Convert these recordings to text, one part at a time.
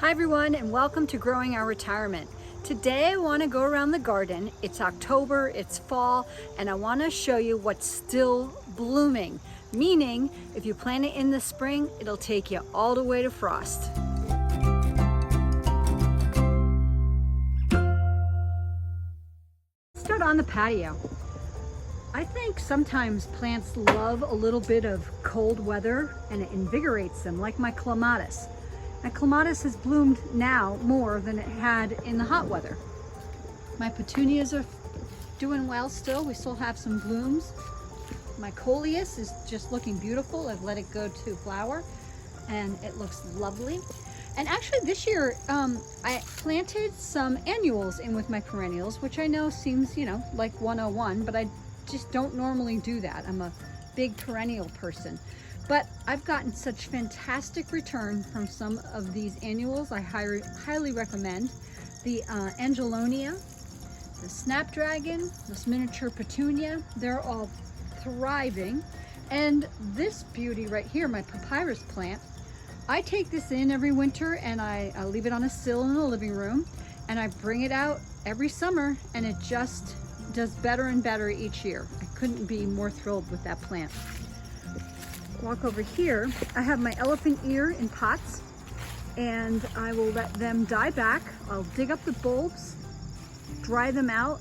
Hi everyone, and welcome to Growing Our Retirement. Today I want to go around the garden. It's October, it's fall, and I want to show you what's still blooming. Meaning, if you plant it in the spring, it'll take you all the way to frost. Start on the patio. I think sometimes plants love a little bit of cold weather and it invigorates them, like my clematis. My clematis has bloomed now more than it had in the hot weather. My petunias are doing well still. We still have some blooms. My coleus is just looking beautiful. I've let it go to flower and it looks lovely. And actually this year, I planted some annuals in with my perennials, which I know seems, like 101, but I just don't normally do that. I'm a big perennial person. But I've gotten such fantastic return from some of these annuals. I highly recommend the Angelonia, the Snapdragon, this miniature petunia. They're all thriving. And this beauty right here, my papyrus plant, I take this in every winter and I leave it on a sill in the living room, and I bring it out every summer, and it just does better and better each year. I couldn't be more thrilled with that plant. Walk over here, I have my elephant ear in pots, and I will let them die back. I'll dig up the bulbs, dry them out,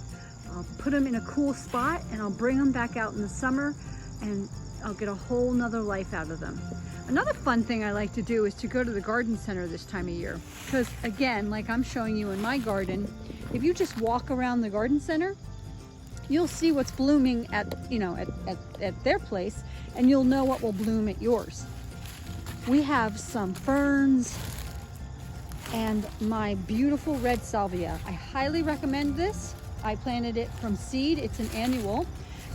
I'll put them in a cool spot, and I'll bring them back out in the summer, and I'll get a whole nother life out of them. Another fun thing I like to do is to go to the garden center this time of year, because again, like I'm showing you in my garden, if you just walk around the garden center, you'll see what's blooming at their place, and you'll know what will bloom at yours. We have some ferns and my beautiful red salvia. I highly recommend this. I planted it from seed. It's an annual,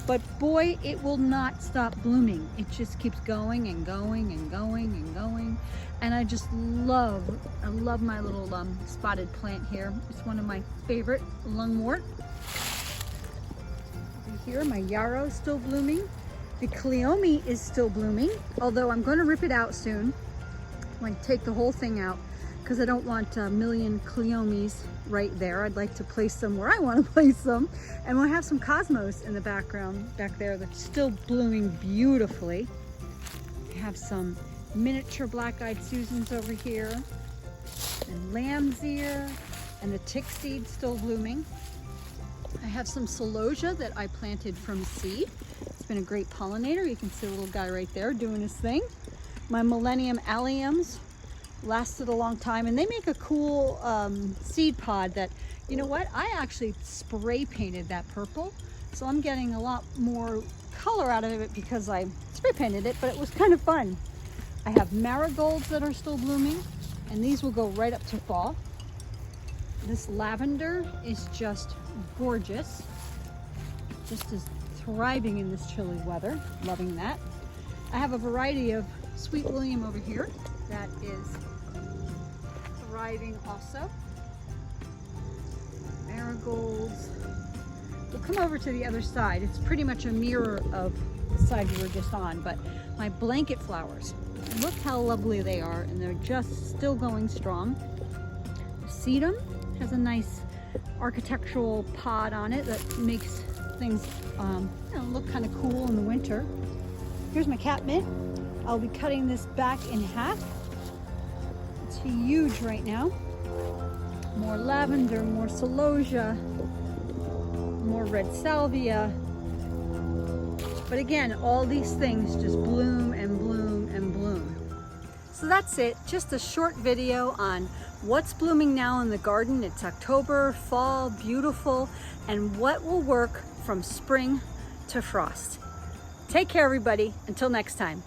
but boy, it will not stop blooming. It just keeps going and going and going and going. And I just love my little spotted plant here. It's one of my favorite, lungwort. Here, my yarrow is still blooming. The cleome is still blooming, although I'm going to rip it out soon. I'm going to take the whole thing out because I don't want a million cleomes right there. I'd like to place them where I want to place them. And we'll have some cosmos in the background back there that's still blooming beautifully. I have some miniature black-eyed Susans over here, and lamb's ear, and the tick seed still blooming. I have some celosia that I planted from seed. It's been a great pollinator. You can see a little guy right there doing his thing. My Millennium alliums lasted a long time, and they make a cool seed pod that, you know what, I actually spray painted that purple. So I'm getting a lot more color out of it because I spray painted it, but it was kind of fun. I have marigolds that are still blooming, and these will go right up to fall. This lavender is just gorgeous, just as thriving in this chilly weather. Loving that. I have a variety of Sweet William over here that is thriving also. Marigolds. We'll come over to the other side. It's pretty much a mirror of the side we were just on, but my blanket flowers. Look how lovely they are, and they're just still going strong. Sedum has a nice architectural pod on it that makes things look kind of cool in the winter. Here's my catmint. I'll be cutting this back in half. It's huge right now. More lavender, more celosia, more red salvia. But again, all these things just bloom and bloom and bloom. So that's it, just a short video on what's blooming now in the garden. It's October, fall, beautiful, and what will work from spring to frost. Take care, everybody. Until next time.